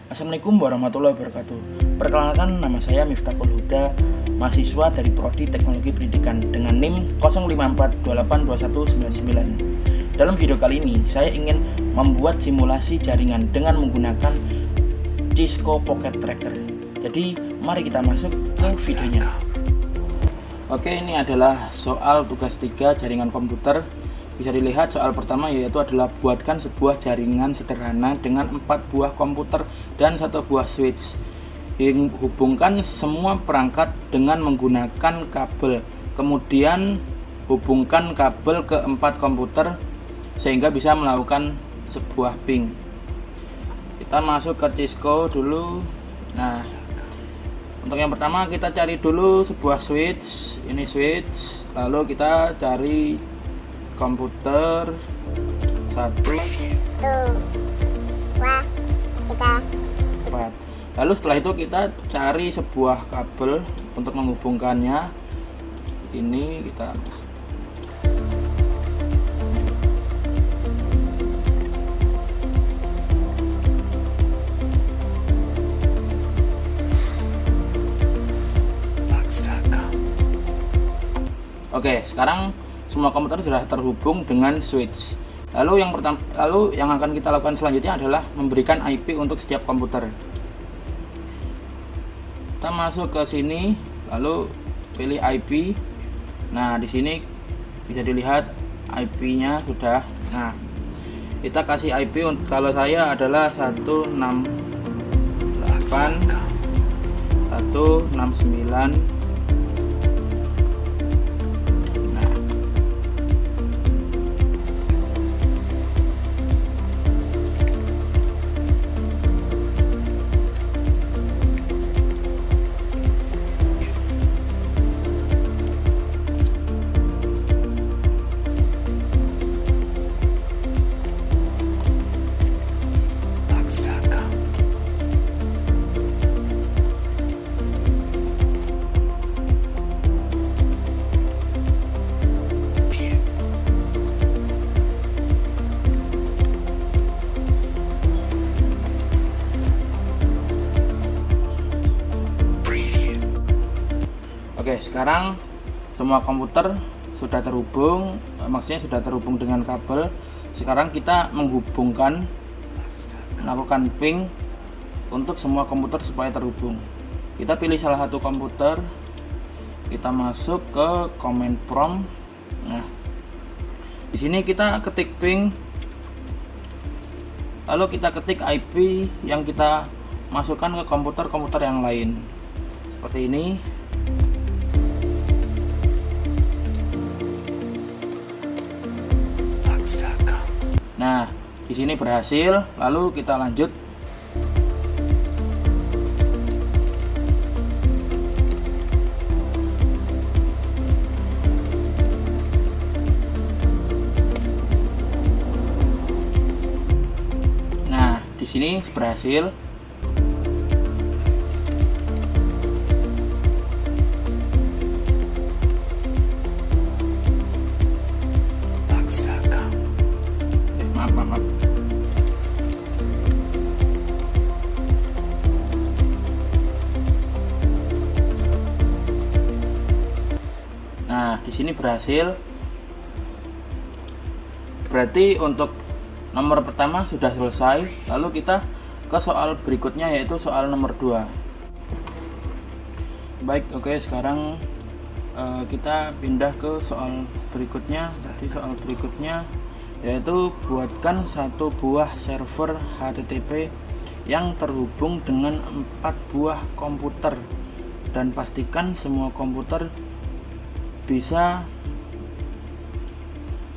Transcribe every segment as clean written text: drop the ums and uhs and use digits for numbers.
Assalamualaikum warahmatullahi wabarakatuh. Perkenalkan, nama saya Miftahul Huda, mahasiswa dari Prodi Teknologi Pendidikan dengan NIM 0542821199. Dalam video kali ini, saya ingin membuat simulasi jaringan dengan menggunakan Cisco Pocket Tracker. Jadi, mari kita masuk ke videonya. Oke, ini adalah soal tugas 3 jaringan komputer. Bisa dilihat soal pertama yaitu adalah buatkan sebuah jaringan sederhana dengan 4 buah komputer dan 1 buah switch. Hubungkan semua perangkat dengan menggunakan kabel. Kemudian hubungkan kabel ke 4 komputer sehingga bisa melakukan sebuah ping. Kita masuk ke Cisco dulu. Nah, untuk yang pertama kita cari dulu sebuah switch. Ini switch. Lalu kita cari komputer 1, 2, 3, 4. Lalu setelah itu kita cari sebuah kabel untuk menghubungkannya. Ini kita Oke, sekarang semua komputer sudah terhubung dengan switch. Lalu yang akan kita lakukan selanjutnya adalah memberikan IP untuk setiap komputer. Kita masuk ke sini, lalu pilih IP. Nah, di sini bisa dilihat IP-nya sudah. Nah, kita kasih IP kalau saya adalah 168.169. Oke, sekarang semua komputer sudah terhubung, maksudnya sudah terhubung dengan kabel. Sekarang kita melakukan ping untuk semua komputer supaya terhubung. Kita pilih salah satu komputer, kita masuk ke command prompt. Nah, di sini kita ketik ping, lalu kita ketik IP yang kita masukkan ke komputer-komputer yang lain. Seperti ini. Nah, di sini berhasil. Lalu kita lanjut. Nah, di sini berhasil. Maaf. Nah, di sini berhasil. Berarti untuk nomor pertama sudah selesai. Lalu kita ke soal berikutnya yaitu soal nomor 2. Baik, oke, sekarang kita pindah ke soal berikutnya. Jadi soal berikutnya yaitu buatkan 1 buah server HTTP yang terhubung dengan 4 buah komputer dan pastikan semua komputer bisa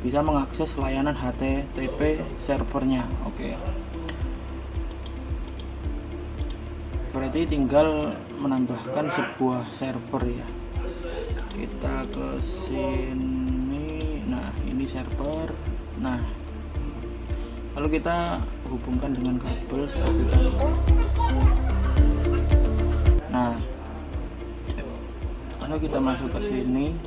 mengakses layanan HTTP servernya. Oke. Berarti tinggal menambahkan sebuah server ya. Kita ke sini. Nah, ini server. Nah, lalu kita hubungkan dengan kabel seperti tadi. Nah, lalu kita masuk ke sini.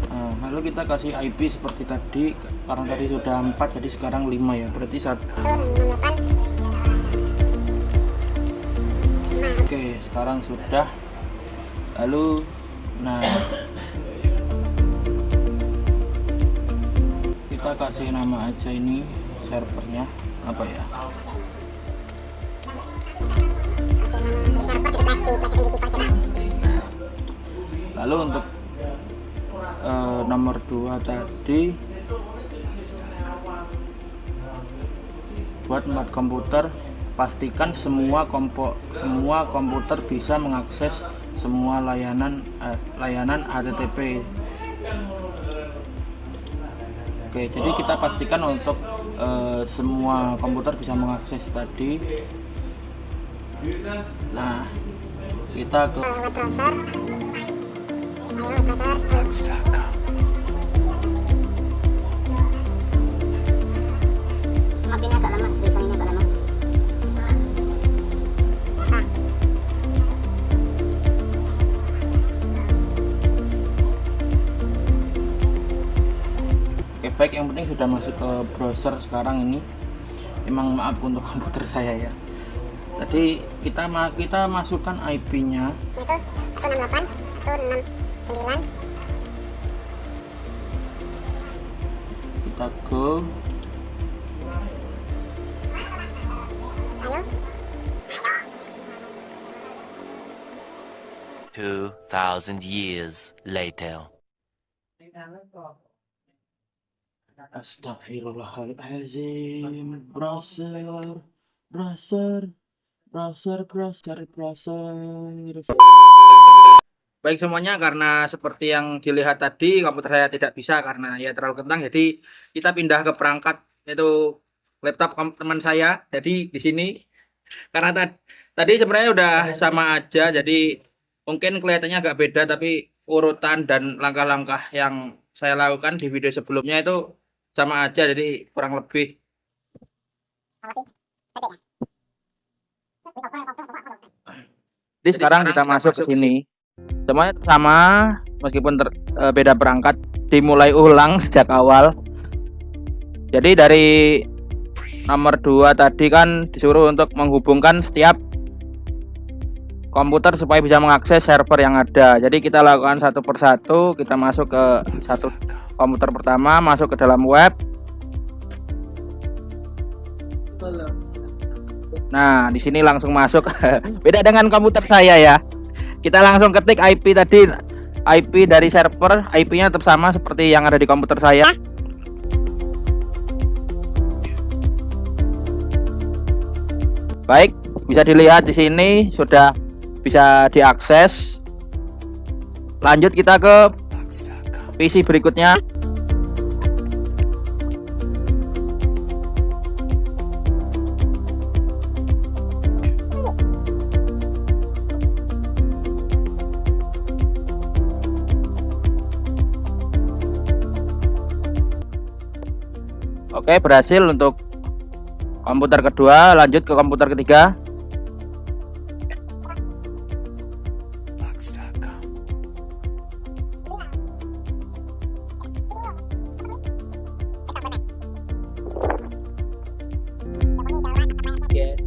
Nah, lalu Lalu kita kasih IP seperti tadi, karena tadi sudah 4 jadi sekarang 5 ya, berarti satu. Oke, sekarang sudah. Lalu nah kita kasih nama aja ini servernya apa ya. Lalu untuk nomor 2 tadi buat 4 komputer, pastikan semua komputer bisa mengakses semua layanan HTTP. Oke, jadi kita pastikan untuk semua komputer bisa mengakses tadi. Nah, kita ke baik, yang penting sudah masuk ke browser sekarang ini. Emang maaf untuk komputer saya ya. Tadi kita masukkan IP-nya. Itu 168 169. Kita go. Ayo. 2000 years later. Astagfirullahaladzim. Browser. Baik semuanya, karena seperti yang dilihat tadi komputer saya tidak bisa karena ya terlalu kentang, jadi kita pindah ke perangkat yaitu laptop teman saya. Jadi di sini karena tadi sebenarnya udah sama aja, jadi mungkin kelihatannya agak beda, tapi urutan dan langkah-langkah yang saya lakukan di video sebelumnya itu sama aja, jadi kurang lebih. Jadi sekarang kita masuk ke sini, semuanya sama meskipun beda perangkat, dimulai ulang sejak awal. Jadi dari nomor 2 tadi kan disuruh untuk menghubungkan setiap komputer supaya bisa mengakses server yang ada. Jadi kita lakukan satu persatu. Kita masuk ke satu komputer pertama, masuk ke dalam web. Nah, di sini langsung masuk. Beda dengan komputer saya ya. Kita langsung ketik IP tadi, IP dari server, IP-nya tetap sama seperti yang ada di komputer saya. Baik, bisa dilihat di sini sudah bisa diakses. Lanjut kita ke PC berikutnya. Oke, berhasil untuk komputer kedua. Lanjut ke komputer ketiga. Yes.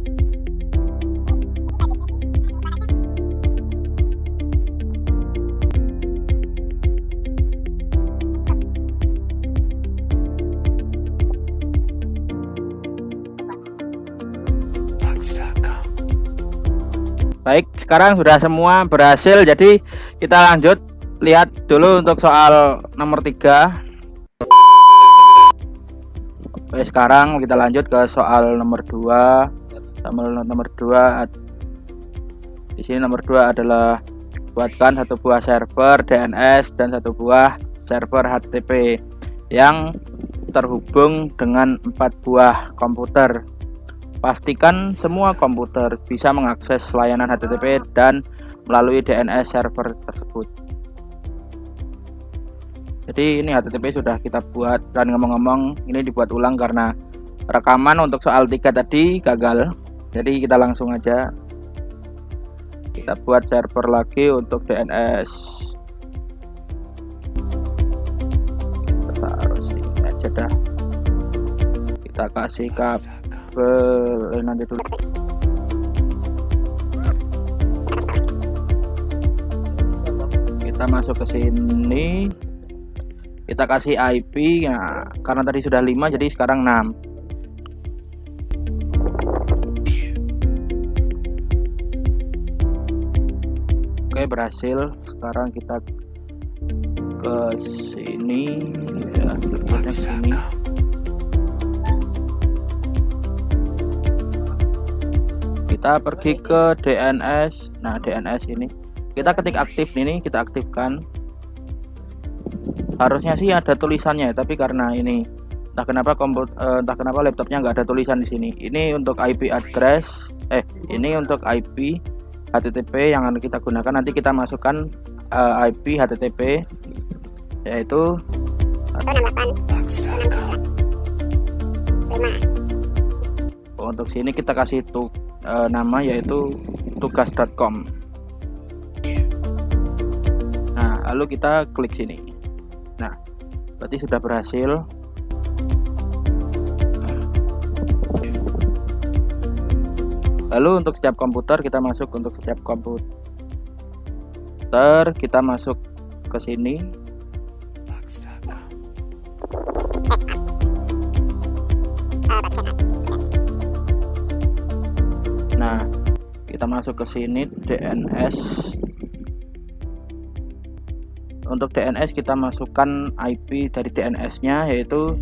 Baik, sekarang sudah semua berhasil. Jadi kita lanjut lihat dulu untuk soal nomor 3. Oke, sekarang kita lanjut ke soal nomor 2. Nomor 2 di sini nomor 2 adalah buatkan satu buah server DNS dan satu buah server HTTP yang terhubung dengan 4 buah komputer. Pastikan semua komputer bisa mengakses layanan HTTP dan melalui DNS server tersebut. Jadi ini HTTP sudah kita buat, dan ngomong-ngomong ini dibuat ulang karena rekaman untuk soal 3 tadi gagal. Jadi kita langsung aja kita buat server lagi untuk DNS. sudah. Kita kasih kabel nanti dulu. Kita masuk ke sini. Kita kasih IP ya, karena tadi sudah 5 jadi sekarang 6. Oke, berhasil. Sekarang kita ke sini ya, ke sini. Kita pergi ke DNS. Nah, DNS ini kita ketik aktif ini, kita aktifkan. Harusnya sih ada tulisannya, tapi karena ini entah kenapa laptopnya nggak ada tulisan di sini. Ini untuk IP address, ini untuk IP HTTP yang akan kita gunakan. Nanti kita masukkan IP HTTP yaitu untuk sini kita kasih nama yaitu tugas.com. Nah, lalu kita klik sini. Nah, berarti sudah berhasil. Lalu untuk setiap komputer kita masuk, untuk setiap komputer kita masuk ke sini. Nah, kita masuk ke sini DNS. Untuk DNS kita masukkan IP dari DNS-nya yaitu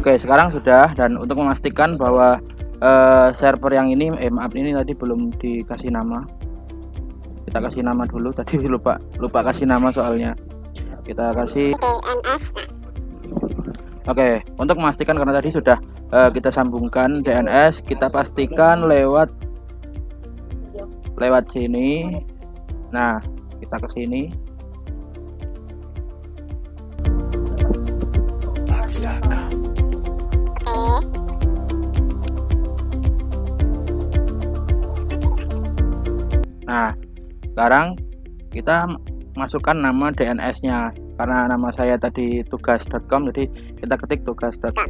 Oke, sekarang sudah. Dan untuk memastikan bahwa server yang ini maaf ini tadi belum dikasih nama, kita kasih nama dulu. Tadi lupa kasih nama soalnya. Kita kasih DNS. Oke, untuk memastikan karena tadi sudah kita sambungkan DNS, kita pastikan lewat sini. Nah, kita ke sini. Nah, sekarang kita masukkan nama DNS-nya. Karena nama saya tadi tugas.com, jadi kita ketik tugas.com.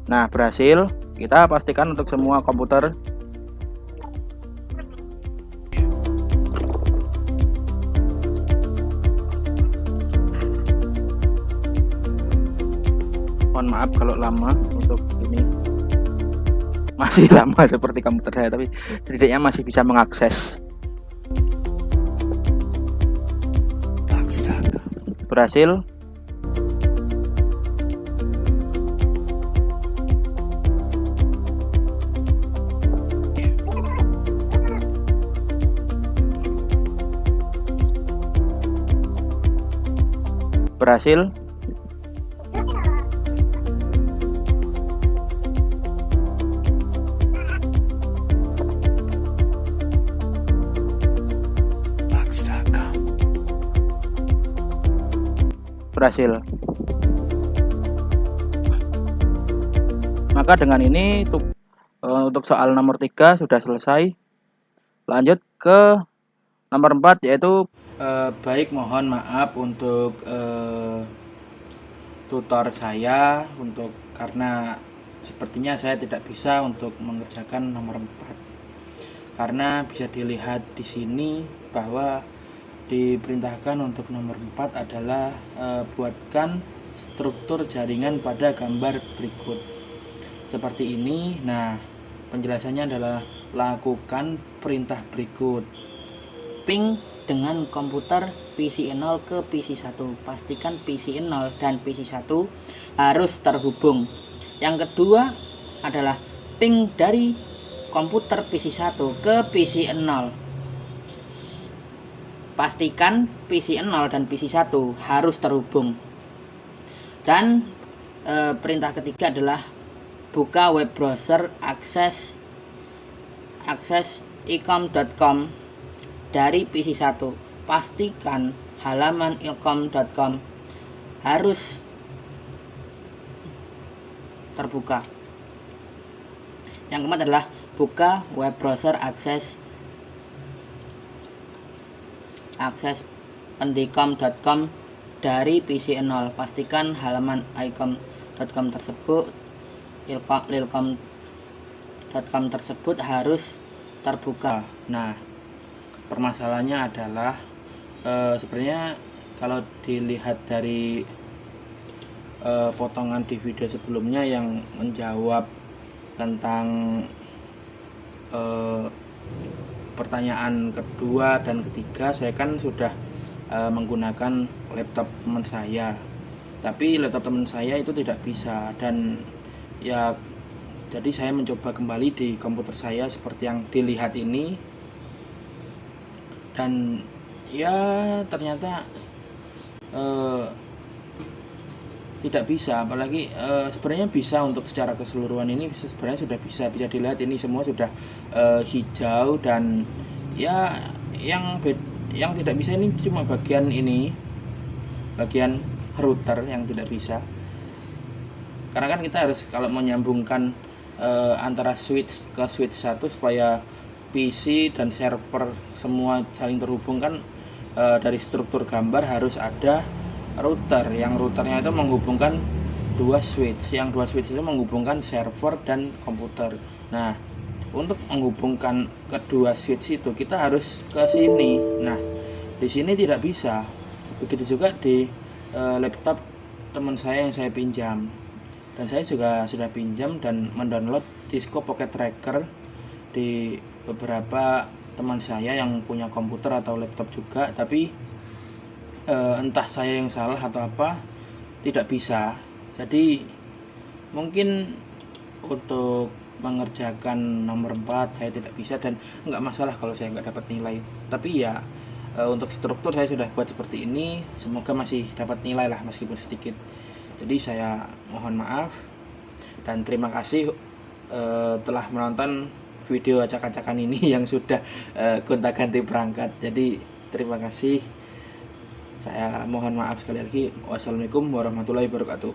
Nah, berhasil. Kita pastikan untuk semua komputer. Mohon maaf kalau lama untuk ini, masih lama seperti komputer saya, tapi setidaknya masih bisa mengakses. Berhasil. Berhasil. Berhasil. Maka dengan ini untuk soal nomor 3 sudah selesai. Lanjut ke nomor 4 yaitu baik, mohon maaf untuk tutor saya karena sepertinya saya tidak bisa untuk mengerjakan nomor 4 karena bisa dilihat di sini bahwa diperintahkan untuk nomor 4 adalah buatkan struktur jaringan pada gambar berikut seperti ini. Nah, penjelasannya adalah lakukan perintah berikut: ping dengan komputer PC 0 ke PC 1. Pastikan PC 0 dan PC 1 harus terhubung. Yang kedua adalah ping dari komputer PC 1 ke PC 0. Pastikan PC 0 dan PC 1 harus terhubung. Dan perintah ketiga adalah buka web browser akses ilkom.com dari PC 1. Pastikan halaman ilkom.com harus terbuka. Yang keempat adalah buka web browser akses pendikom.com dari PC 0. Pastikan halaman ilkom.com tersebut ilkom.com tersebut harus terbuka. Nah, permasalahannya adalah sebenarnya kalau dilihat dari potongan di video sebelumnya yang menjawab tentang pertanyaan kedua dan ketiga, saya kan sudah menggunakan laptop teman saya, tapi laptop teman saya itu tidak bisa, dan ya jadi saya mencoba kembali di komputer saya seperti yang dilihat ini, dan ya ternyata tidak bisa. Apalagi sebenarnya bisa untuk secara keseluruhan ini sebenarnya sudah bisa dilihat, ini semua sudah hijau, dan ya yang tidak bisa ini cuma bagian router yang tidak bisa, karena kan kita harus kalau menyambungkan antara switch ke switch 1 supaya PC dan server semua saling terhubung kan, dari struktur gambar harus ada router, yang routernya itu menghubungkan dua switch, yang dua switch itu menghubungkan server dan komputer. Nah, untuk menghubungkan kedua switch itu kita harus ke sini. Nah, di sini tidak bisa. Begitu juga di laptop teman saya yang saya pinjam, dan saya juga sudah pinjam dan mendownload Cisco Pocket Tracker di beberapa teman saya yang punya komputer atau laptop juga, tapi entah saya yang salah atau apa, tidak bisa. Jadi mungkin untuk mengerjakan nomor 4 saya tidak bisa, dan nggak masalah kalau saya nggak dapat nilai, tapi ya untuk struktur saya sudah buat seperti ini, semoga masih dapat nilai lah meskipun sedikit. Jadi saya mohon maaf dan terima kasih telah menonton video acak-acakan ini yang sudah gonta-ganti perangkat. Jadi terima kasih, saya mohon maaf sekali lagi. Wassalamualaikum warahmatullahi wabarakatuh.